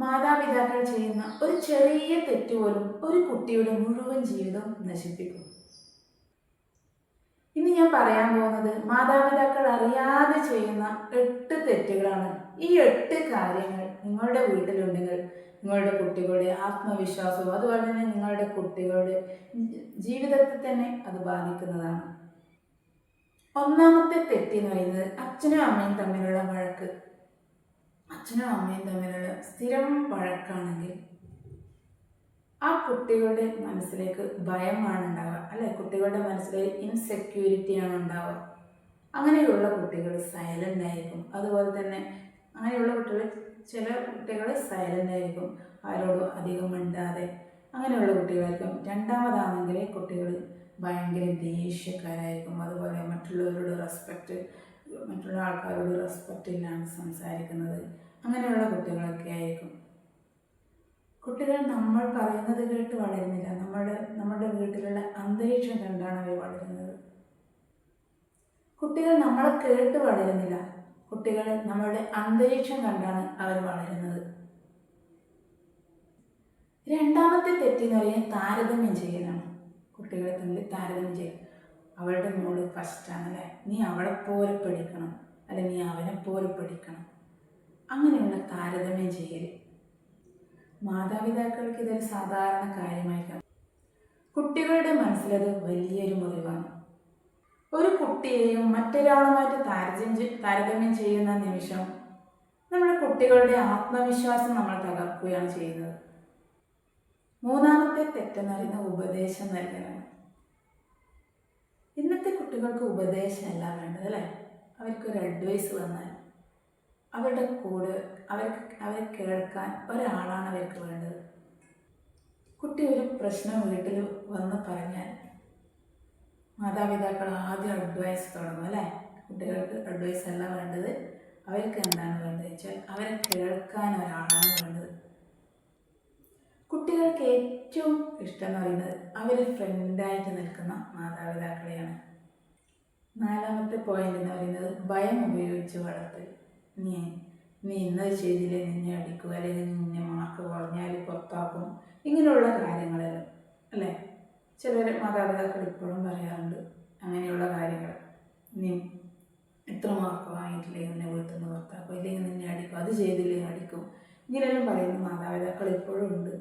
മാതാപിതാക്കൾ ചെയ്യുന്ന ഒരു ചെറിയ തെറ്റ് പോലും ഒരു കുട്ടിയുടെ മുഴുവൻ ജീവിതം നശിപ്പിക്കും. ഇനി ഞാൻ പറയാൻ പോകുന്നത് മാതാപിതാക്കൾ അറിയാതെ ചെയ്യുന്ന 8 തെറ്റുകളാണ്. ഈ 8 കാര്യങ്ങൾ നിങ്ങളുടെ വീട്ടിലുണ്ടെങ്കിൽ നിങ്ങളുടെ കുട്ടികളുടെ ആത്മവിശ്വാസവും അതുപോലെ തന്നെ നിങ്ങളുടെ കുട്ടികളുടെ ജീവിതത്തെ തന്നെ അത് ബാധിക്കുന്നതാണ്. ഒന്നാമത്തെ തെറ്റെന്ന് പറയുന്നത് അച്ഛനും അമ്മയും തമ്മിലുള്ള വഴക്ക്. അച്ഛനും അമ്മയും തമ്മിലുള്ള സ്ഥിരം വഴക്കാണെങ്കിൽ ആ കുട്ടികളുടെ മനസ്സിലേക്ക് ഭയമാണ് ഉണ്ടാവുക, അല്ലെ? കുട്ടികളുടെ മനസ്സിലേക്ക് ഇൻസെക്യൂരിറ്റിയാണ് ഉണ്ടാവുക. അങ്ങനെയുള്ള കുട്ടികൾ സൈലൻ്റ് ആയിരിക്കും. അതുപോലെ തന്നെ അങ്ങനെയുള്ള കുട്ടികൾ, ചില കുട്ടികൾ സൈലൻ്റ് ആയിരിക്കും, ആരോടും അധികം മിണ്ടാതെ അങ്ങനെയുള്ള കുട്ടികളായിരിക്കും. രണ്ടാമതാണെങ്കിൽ കുട്ടികൾ ഭയങ്കര ദേഷ്യക്കാരായിരിക്കും. അതുപോലെ മറ്റുള്ള ആൾക്കാരോട് റെസ്പെക്റ്റ് ഇല്ലാണ്ട് സംസാരിക്കുന്നത്, അങ്ങനെയുള്ള കുട്ടികളൊക്കെ ആയിരിക്കും. കുട്ടികൾ നമ്മൾ പറയുന്നത് കേട്ട് വളരുന്നില്ല. നമ്മുടെ വീട്ടിലുള്ള അന്തരീക്ഷം കണ്ടാണ് അവർ വളരുന്നത്. കുട്ടികൾ നമ്മളെ കേട്ട് വളരുന്നില്ല. കുട്ടികൾ നമ്മളുടെ അന്തരീക്ഷം കണ്ടാണ് അവർ വളരുന്നത്. രണ്ടാമത്തെ തെറ്റെന്ന് പറയുന്നത് താരതമ്യം ചെയ്യലാണ്. കുട്ടികളെ തമ്മിൽ താരതമ്യം ചെയ്യും. അവളുടെ മോള് ഫസ്റ്റാണല്ലേ, നീ അവളെപ്പോലെ പഠിക്കണം, അല്ലെ നീ അവനെപ്പോലെ പഠിക്കണം. അങ്ങനെയുള്ള താരതമ്യം ചെയ്യൽ മാതാപിതാക്കൾക്ക് ഇതൊരു സാധാരണ കാര്യമായിരിക്കാം. കുട്ടികളുടെ മനസ്സിലത് വലിയൊരു മുറിവാണ്. ഒരു കുട്ടിയെയും മറ്റൊരാളുമായിട്ട് താരതമ്യം ചെയ്യുന്ന നിമിഷം നമ്മുടെ കുട്ടികളുടെ ആത്മവിശ്വാസം നമ്മൾ തകർക്കുകയാണ് ചെയ്യുന്നത്. മൂന്നാമത്തെ തെറ്റെന്ന് പറയുന്ന ഉപദേശം നൽകലാണ്. ഇന്നത്തെ കുട്ടികൾക്ക് ഉപദേശമല്ല വേണ്ടത്, അല്ലേ? അവർക്കൊരു അഡ്വൈസ് വന്നാൽ അവരുടെ കൂടെ അവരെ കേൾക്കാൻ ഒരാളാണ് അവർക്ക് വേണ്ടത്. കുട്ടി ഒരു പ്രശ്നം വീട്ടിൽ വന്ന് പറഞ്ഞാൽ മാതാപിതാക്കൾ ആദ്യം അഡ്വൈസ് തുടങ്ങും, അല്ലേ? കുട്ടികൾക്ക് അഡ്വൈസ് അല്ല വേണ്ടത്. അവർക്ക് എന്താണ് വേണ്ടത് വെച്ചാൽ അവരെ കേൾക്കാൻ ഒരാളാണ് വേണ്ടത്. കുട്ടികൾക്ക് ഏറ്റവും ഇഷ്ടം എന്ന് പറയുന്നത് അവർ ഫ്രണ്ടായിട്ട് നിൽക്കുന്ന മാതാപിതാക്കളെയാണ്. നാലാമത്തെ പോയിന്റ് എന്ന് പറയുന്നത് ഭയം ഉപയോഗിച്ച് വളർത്തൽ. നീ ഇന്നത് ചെയ്തില്ലേ നിന്നെ അടിക്കുക, അല്ലെങ്കിൽ നിന്നെ മാർക്ക് കുറഞ്ഞാൽ പുറത്താക്കും, ഇങ്ങനെയുള്ള കാര്യങ്ങളെല്ലാം, അല്ലേ? ചില മാതാപിതാക്കൾ ഇപ്പോഴും പറയാറുണ്ട് അങ്ങനെയുള്ള കാര്യങ്ങൾ. നീ എത്ര മാർക്ക് വാങ്ങിയിട്ടില്ലെങ്കിൽ നിന്നെ വീട്ടിൽ നിന്ന് പുറത്താക്കും, ഇല്ലെങ്കിൽ നിന്നെ അടിക്കും, അത് ചെയ്തില്ലെങ്കിൽ അടിക്കും, ഇങ്ങനെയെല്ലാം പറയുന്ന മാതാപിതാക്കൾ ഇപ്പോഴും ഉണ്ട്.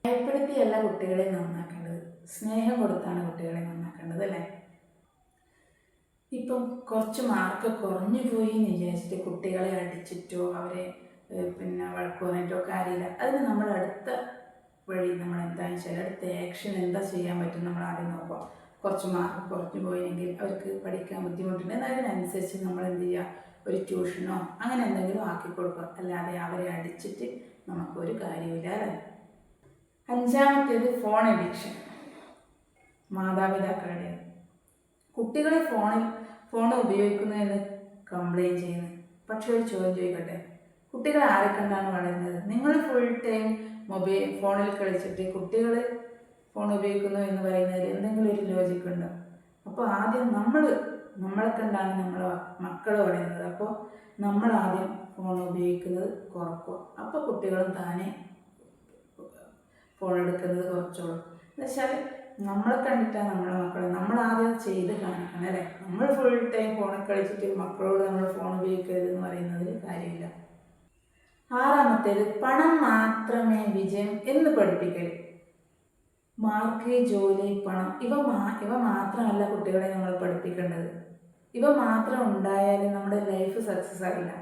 ഭയപ്പെടുത്തിയല്ല കുട്ടികളെ നന്നാക്കേണ്ടത്, സ്നേഹം കൊടുത്താണ് കുട്ടികളെ നന്നാക്കേണ്ടത്, അല്ലേ? ഇപ്പം കുറച്ച് മാർക്ക് കുറഞ്ഞു പോയി എന്ന് വിചാരിച്ചിട്ട് കുട്ടികളെ അടിച്ചിട്ടോ അവരെ വഴക്ക് പറഞ്ഞിട്ടോ കാര്യമില്ല. അതിന് നമ്മൾ അടുത്ത വഴി നമ്മൾ എന്താണെന്ന് വെച്ചാൽ അടുത്ത ആക്ഷൻ എന്താ ചെയ്യാൻ പറ്റും നമ്മൾ ആദ്യം നോക്കുക. കുറച്ച് മാർക്ക് കുറഞ്ഞു പോയെങ്കിൽ അവർക്ക് പഠിക്കാൻ ബുദ്ധിമുട്ടുണ്ട്, അതിനനുസരിച്ച് നമ്മൾ എന്ത് ചെയ്യുക, ഒരു ട്യൂഷനോ അങ്ങനെ എന്തെങ്കിലും ആക്കി കൊടുക്കുക. അല്ലാതെ അവരെ അടിച്ചിട്ട് നമുക്കൊരു കാര്യമില്ല, അല്ലേ? അഞ്ചാമത്തേത് ഫോൺ അഡിക്ഷൻ. മാതാപിതാക്കളുടെ കുട്ടികളെ ഫോൺ ഉപയോഗിക്കുന്നതെന്ന് കംപ്ലയിൻറ്റ് ചെയ്യുന്നു. പക്ഷെ ഒരു ചോദ്യം ചോദിക്കട്ടെ, കുട്ടികൾ ആരെ കണ്ടാണ് വളരുന്നത്? നിങ്ങൾ ഫുൾ ടൈം ഫോണിൽ കളിച്ചിട്ട് കുട്ടികൾ ഫോൺ ഉപയോഗിക്കുന്നു എന്ന് പറയുന്നതിൽ എന്തെങ്കിലും ഒരു ലോജിക്ക് ഉണ്ടോ? അപ്പോൾ ആദ്യം നമ്മളെ കണ്ടാണ് നമ്മളെ മക്കൾ വളരുന്നത്. അപ്പോൾ നമ്മൾ ആദ്യം ഫോൺ ഉപയോഗിക്കുന്നത് കുറക്കുക. അപ്പോൾ കുട്ടികളും താനെ ഫോൺ എടുക്കുന്നത് കുറച്ചോളും. എന്നുവെച്ചാൽ നമ്മളെ കണ്ടിട്ടാണ് നമ്മളെ മക്കളെ നമ്മളാദ്യം ചെയ്ത് കാണിക്കണം, അല്ലേ? നമ്മൾ ഫുൾ ടൈം ഫോണിൽ കളിച്ചിട്ട് മക്കളോട് നമ്മൾ ഫോൺ ഉപയോഗിക്കരുതെന്ന് പറയുന്നതിൽ കാര്യമില്ല. ആറാമത്തേത് പണം മാത്രമേ വിജയം എന്ന് പഠിപ്പിക്കൽ. മാർക്ക്, ജോലി, പണം ഇവ മാത്രമല്ല കുട്ടികളെ നമ്മൾ പഠിപ്പിക്കേണ്ടത്. ഇവ മാത്രം ഉണ്ടായാലും നമ്മുടെ ലൈഫ് സക്സസ് ആകില്ല.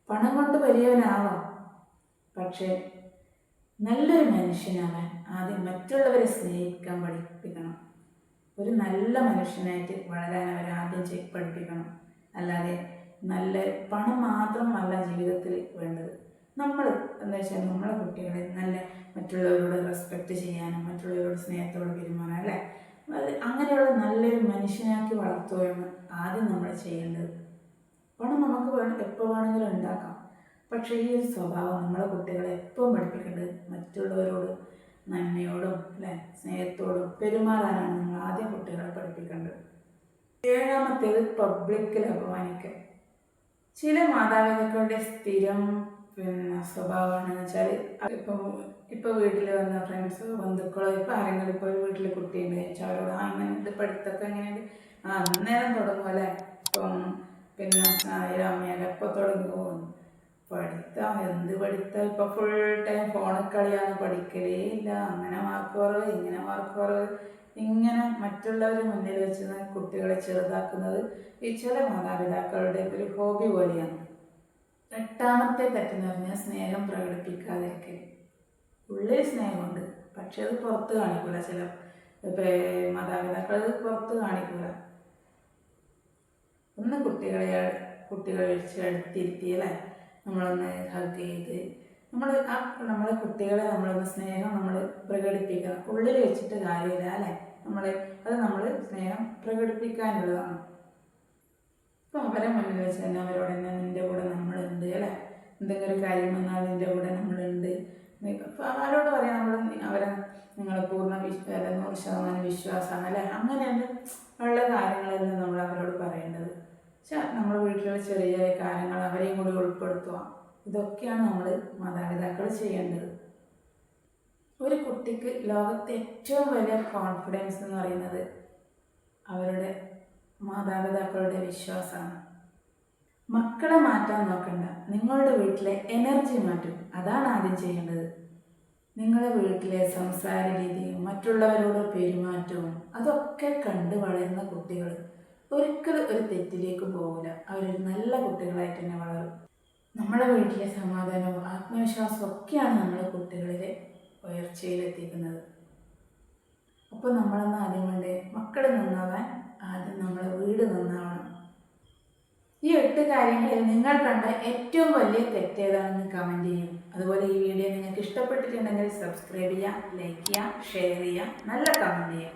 പണം കൊണ്ട് വലിയവനാവാം, പക്ഷേ നല്ലൊരു മനുഷ്യനാവാൻ ആദ്യം മറ്റുള്ളവരെ സ്നേഹിക്കാൻ പഠിപ്പിക്കണം. ഒരു നല്ല മനുഷ്യനായിട്ട് വളരാൻ അവരാദ്യം പഠിപ്പിക്കണം. അല്ലാതെ നല്ല പണം മാത്രമല്ല ജീവിതത്തിൽ വേണ്ടത്. നമ്മൾ എന്താ വെച്ചാൽ നമ്മളെ കുട്ടികളെ നല്ല മറ്റുള്ളവരോട് റെസ്പെക്റ്റ് ചെയ്യാനും മറ്റുള്ളവരോട് സ്നേഹത്തോട് പെരുമാറാൻ, അല്ലേ? അങ്ങനെയുള്ള നല്ലൊരു മനുഷ്യനാക്കി വളർത്തുകയാണ് ആദ്യം നമ്മൾ ചെയ്യേണ്ടത്. പണം നമുക്ക് എപ്പോൾ വേണമെങ്കിലും ഉണ്ടാക്കാം, പക്ഷേ ഈ ഒരു സ്വഭാവം നമ്മളെ കുട്ടികളെ എപ്പോഴും പഠിപ്പിക്കേണ്ടത് മറ്റുള്ളവരോട് നന്മയോടും, അല്ലേ, സ്നേഹത്തോടും പെരുമാറാനാണ് നമ്മൾ ആദ്യം കുട്ടികളെ പഠിപ്പിക്കേണ്ടത്. ഏഴാമത്തേത് പബ്ലിക്കിൽ അപമാനിക്കൽ. ചില മാതാപിതാക്കളുടെ സ്ഥിരം സ്വഭാവമാണെന്ന് വെച്ചാൽ ഇപ്പോൾ വീട്ടിൽ വന്ന ഫ്രണ്ട്സോ ബന്ധുക്കളോ ഇപ്പോൾ ആരെങ്കിലും ഇപ്പോൾ വീട്ടിൽ കുട്ടിയുണ്ട് വെച്ചാൽ അവരോട് ഇങ്ങനെയുണ്ട് പഠിത്തമൊക്കെ എങ്ങനെയുണ്ട് അന്നേരം തുടങ്ങും അല്ലേ. ഇപ്പം അമ്മയല്ല ഇപ്പോൾ തുടങ്ങി പോകുന്നു പഠിത്തം. എന്ത് പഠിത്തം, ഇപ്പോൾ ഫുൾ ടൈം ഫോണിൽ കളിയാണ്, പഠിക്കലേ ഇല്ല. അങ്ങനെ മാർക്ക് കുറവ്, ഇങ്ങനെ മാർക്ക് കുറവ്, ഇങ്ങനെ മറ്റുള്ളവർ മുന്നിൽ വെച്ച് കുട്ടികളെ ചെറുതാക്കുന്നത് ഈ ചില മാതാപിതാക്കളുടെ ഒരു ഹോബി പോലെയാണ്. 8ാമത്തെ തെറ്റെന്ന് പറഞ്ഞാൽ സ്നേഹം പ്രകടിപ്പിക്കാതിരിക്കൽ. ഉള്ളിൽ സ്നേഹമുണ്ട്, പക്ഷെ അത് പുറത്ത് കാണിക്കൂല. ചില മാതാപിതാക്കൾ അത് പുറത്ത് കാണിക്കൂല. ഒന്ന് കുട്ടികളെ വിളിച്ച് അടുത്തിരുത്തി അല്ലേ, നമ്മളൊന്ന് ഹഗ് ചെയ്ത് നമ്മളെ കുട്ടികളെ നമ്മളൊന്ന് സ്നേഹം നമ്മൾ പ്രകടിപ്പിക്കണം. ഉള്ളിൽ വെച്ചിട്ട് കാര്യമില്ല അല്ലേ. നമ്മൾ സ്നേഹം പ്രകടിപ്പിക്കാനുള്ളതാണ്. അപ്പോൾ അവരെ മുന്നിൽ വെച്ച് തന്നെ അവരോട് തന്നെ നിൻ്റെ കൂടെ നമ്മളുണ്ട് അല്ലേ, എന്തെങ്കിലും ഒരു കാര്യം വന്നാൽ നിൻ്റെ കൂടെ നമ്മളുണ്ട്. അപ്പോൾ അവരോട് പറയാം നിങ്ങളെ പൂർണ്ണ 100% വിശ്വാസമാണ് അല്ലേ. അങ്ങനെയുള്ള ഉള്ള കാര്യങ്ങളെല്ലാം നമ്മൾ അവരോട് പറയേണ്ടത്. നമ്മൾ വീട്ടിലുള്ള ചെറിയ ചെറിയ കാര്യങ്ങൾ അവരെയും കൂടി ഉൾപ്പെടുത്തുക. ഇതൊക്കെയാണ് നമ്മൾ മാതാപിതാക്കൾ ചെയ്യേണ്ടത്. ഒരു കുട്ടിക്ക് ലോകത്തെ ഏറ്റവും വലിയ കോൺഫിഡൻസ് എന്ന് പറയുന്നത് അവരുടെ മാതാപിതാക്കളുടെ വിശ്വാസമാണ്. മക്കളെ മാറ്റാൻ നോക്കണ്ട, നിങ്ങളുടെ വീട്ടിലെ എനർജി മാറ്റും. അതാണ് ആദ്യം ചെയ്യേണ്ടത്. നിങ്ങളുടെ വീട്ടിലെ സംസാര രീതിയും മറ്റുള്ളവരോട് പെരുമാറ്റവും അതൊക്കെ കണ്ട് വളരുന്ന കുട്ടികൾ ഒരിക്കലും ഒരു തെറ്റിലേക്ക് പോകില്ല. അവരൊരു നല്ല കുട്ടികളായിട്ട് തന്നെ വളരും. നമ്മുടെ വീട്ടിലെ സമാധാനവും ആത്മവിശ്വാസവും ഒക്കെയാണ് നമ്മളെ കുട്ടികളിലെ ഉയർച്ചയിലെത്തിക്കുന്നത്. അപ്പോൾ നമ്മളൊന്ന് ആദ്യം വേണ്ടേ മക്കൾ നന്നാവാൻ ആദ്യം നമ്മളെ വീട് നന്നാവണം. ഈ 8 കാര്യങ്ങളിൽ നിങ്ങൾ കണ്ട ഏറ്റവും വലിയ തെറ്റേതാണെന്ന് കമൻറ്റ് ചെയ്യും. അതുപോലെ ഈ വീഡിയോ നിങ്ങൾക്ക് ഇഷ്ടപ്പെട്ടിട്ടുണ്ടെങ്കിൽ സബ്സ്ക്രൈബ് ചെയ്യുക, ലൈക്ക് ചെയ്യുക, ഷെയർ ചെയ്യുക, നല്ല കമൻറ്റ് ചെയ്യുക.